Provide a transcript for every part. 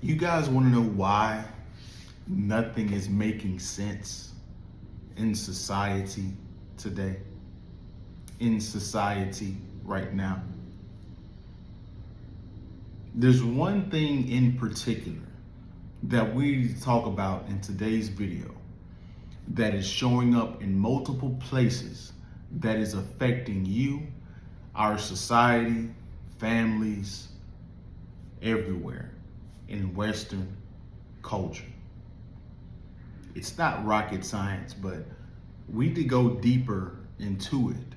You guys want to know why nothing is making sense in society today? In society right now? There's one thing in particular that we need to talk about in today's video that is showing up in multiple places that is affecting you, our society, families, everywhere in Western culture. It's not rocket science, but we need to go deeper into it.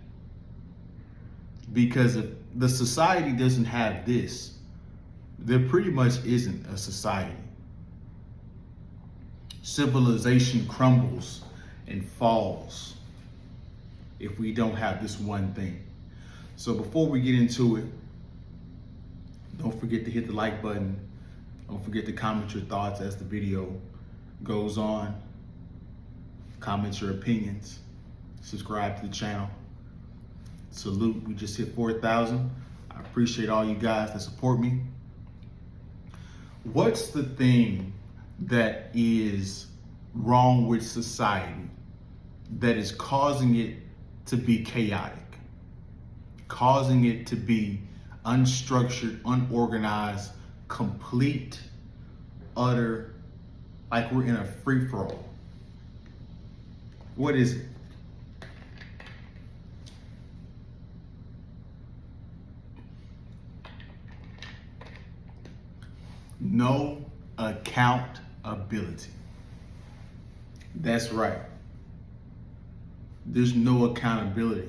Because if the society doesn't have this, there pretty much isn't a society. Civilization crumbles and falls if we don't have this one thing. So before we get into it, don't forget to hit the like button. Don't forget to comment your thoughts as the video goes on. Comment your opinions. Subscribe to the channel. Salute, we just hit 4,000. I appreciate all you guys that support me. What's the thing that is wrong with society that is causing it to be chaotic, causing it to be unstructured, unorganized, complete, utter, like we're in a free-for-all? What is it? No accountability. That's right. There's no accountability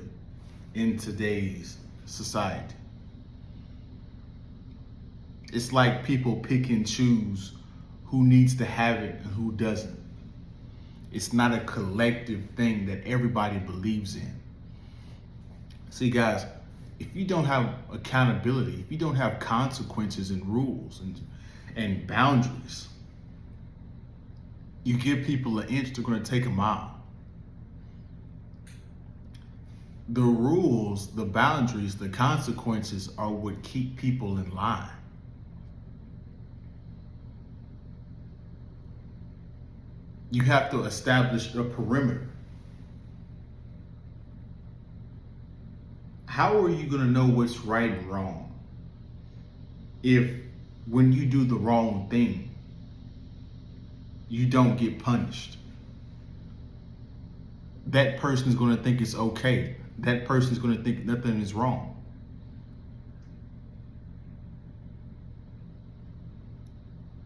in today's society. It's like people pick and choose who needs to have it and who doesn't. It's not a collective thing that everybody believes in. See, guys, if you don't have accountability, if you don't have consequences and rules and boundaries, you give people an inch, they're going to take a mile. The rules, the boundaries, the consequences are what keep people in line. You have to establish a perimeter. How are you going to know what's right and wrong if when you do the wrong thing, you don't get punished? That person is going to think it's okay. That person is going to think nothing is wrong.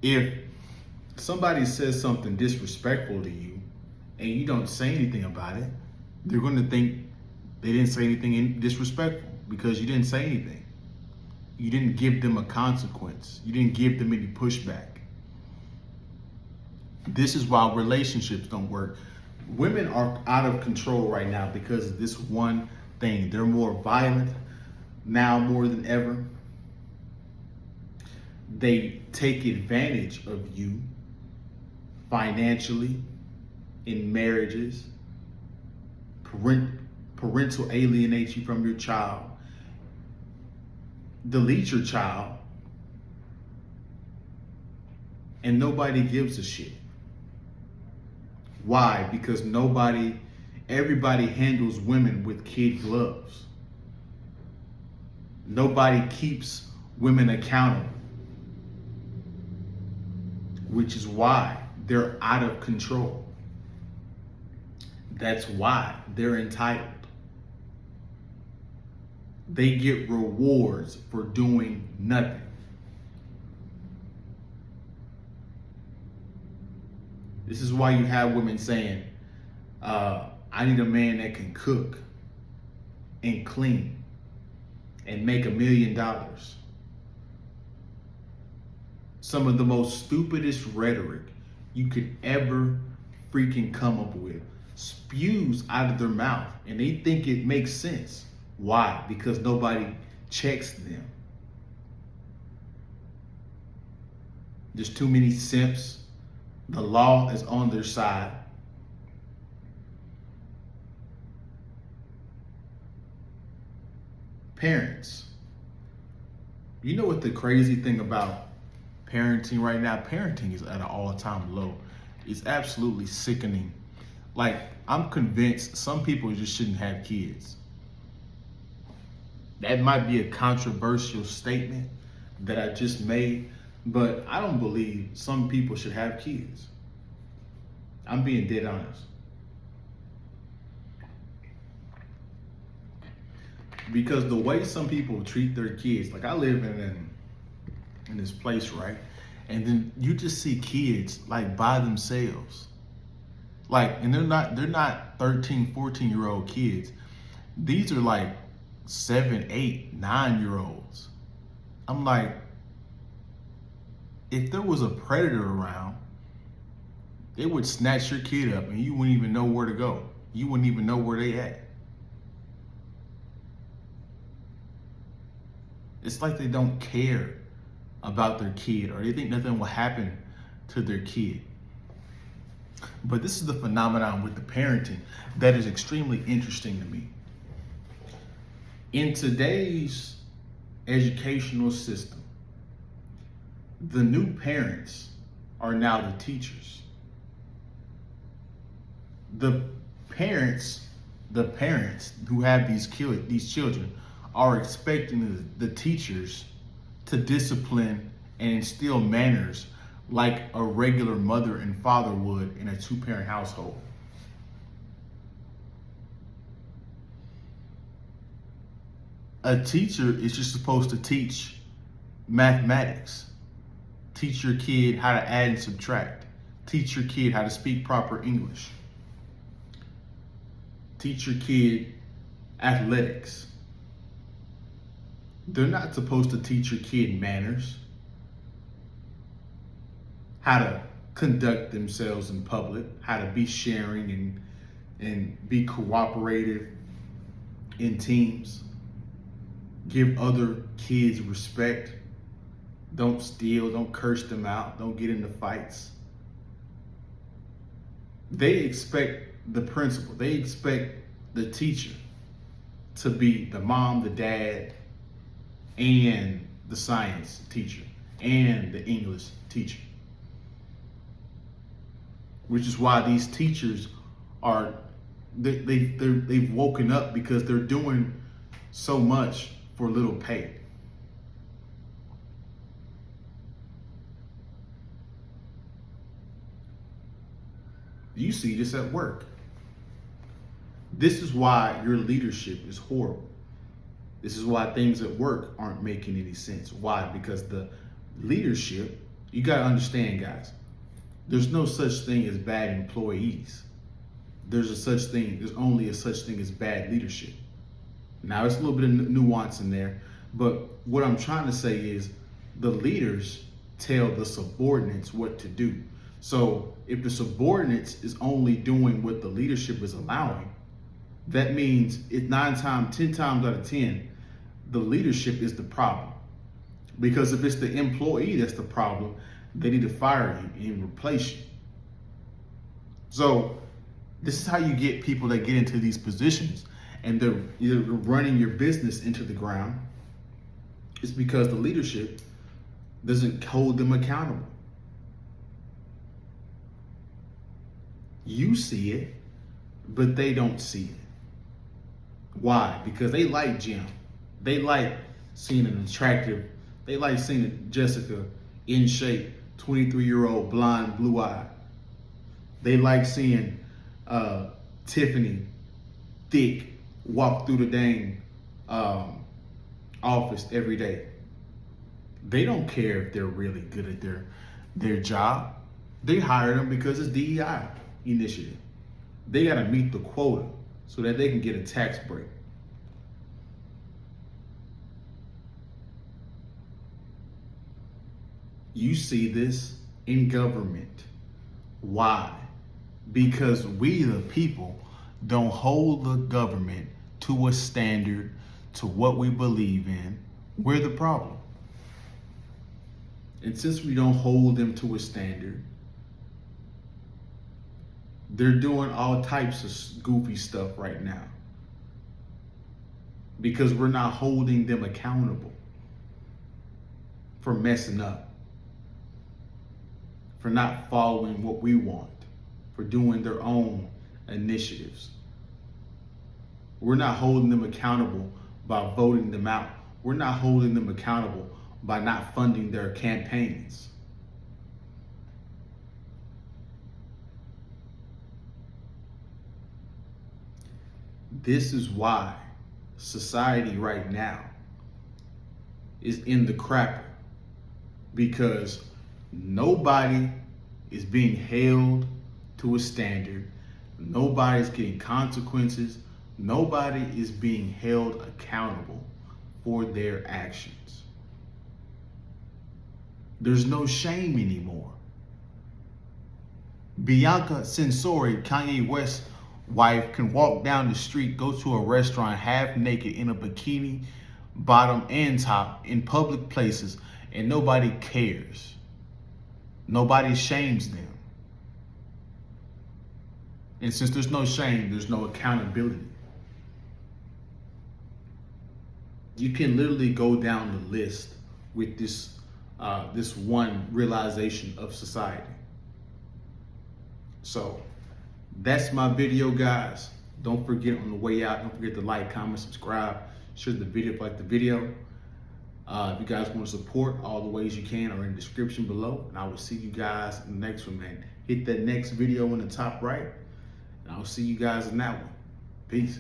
If somebody says something disrespectful to you and you don't say anything about it, they're going to think they didn't say anything disrespectful because you didn't say anything. You didn't give them a consequence. You didn't give them any pushback. This is why relationships don't work. Women are out of control right now because of this one thing. They're more violent now more than ever. They take advantage of you financially, in marriages, parental alienate you from your child, delete your child, and nobody gives a shit. Why? Because everybody handles women with kid gloves. Nobody keeps women accountable, which is why they're out of control. That's why they're entitled. They get rewards for doing nothing. This is why you have women saying, I need a man that can cook and clean and make $1 million. Some of the most stupidest rhetoric you could ever freaking come up with spews out of their mouth, and they think it makes sense. Why? Because nobody checks them. There's too many simps. The law is on their side. Parents, you know what the crazy thing about parenting right now. Parenting is at an all-time low. It's absolutely sickening. Like, I'm convinced some people just shouldn't have kids. That might be a controversial statement that I just made, but I don't believe some people should have kids. I'm being dead honest. Because the way some people treat their kids, like I live in this place, right? And then you just see kids like by themselves. Like, and they're not 13, 14-year-old kids. These are like 7, 8, 9-year-olds. I'm like, if there was a predator around, it would snatch your kid up and you wouldn't even know where to go. You wouldn't even know where they at. It's like they don't care about their kid, or they think nothing will happen to their kid. But this is the phenomenon with the parenting that is extremely interesting to me. In today's educational system, the new parents are now the teachers. The parents who have these children are expecting the teachers to discipline and instill manners like a regular mother and father would in a 2-parent household. A teacher is just supposed to teach mathematics, teach your kid how to add and subtract, teach your kid how to speak proper English, teach your kid athletics. They're not supposed to teach your kid manners, how to conduct themselves in public, how to be sharing and be cooperative in teams, give other kids respect, don't steal, don't curse them out, don't get into fights. They expect the principal, they expect the teacher to be the mom, the dad, and the science teacher, and the English teacher. Which is why these teachers are, they've woken up because they're doing so much for little pay. You see this at work. This is why your leadership is horrible. This is why things at work aren't making any sense. Why? Because the leadership, you got to understand, guys, there's no such thing as bad employees. There's only a such thing as bad leadership. Now, it's a little bit of nuance in there, but what I'm trying to say is the leaders tell the subordinates what to do. So if the subordinates is only doing what the leadership is allowing, that means 10 times out of 10, the leadership is the problem. Because if it's the employee that's the problem, they need to fire you and replace you. So this is how you get people that get into these positions and they're either running your business into the ground. It's because the leadership doesn't hold them accountable. You see it, but they don't see it. Why? Because they like Jim. They like seeing they like seeing Jessica in shape, 23-year-old, blonde, blue-eyed. They like seeing Tiffany, thick, walk through the dang office every day. They don't care if they're really good at their job. They hire them because it's DEI initiative. They got to meet the quota so that they can get a tax break. You see this in government. Why? Because we, the people, don't hold the government to a standard, to what we believe in. We're the problem. And since we don't hold them to a standard, they're doing all types of goofy stuff right now because we're not holding them accountable for messing up. for not following what we want, for doing their own initiatives. We're not holding them accountable by voting them out. We're not holding them accountable by not funding their campaigns. This is why society right now is in the crapper, because nobody is being held to a standard. Nobody's getting consequences. Nobody is being held accountable for their actions. There's no shame anymore. Bianca Censori, Kanye West's wife, can walk down the street, go to a restaurant half naked in a bikini, bottom and top, in public places, and nobody cares. Nobody shames them. And since there's no shame, there's no accountability. You can literally go down the list with this one realization of society. So that's my video, guys. Don't forget on the way out, don't forget to like, comment, subscribe, share the video if you like the video. If you guys want to support, all the ways you can are in the description below. And I will see you guys in the next one, man. Hit that next video in the top right. And I'll see you guys in that one. Peace.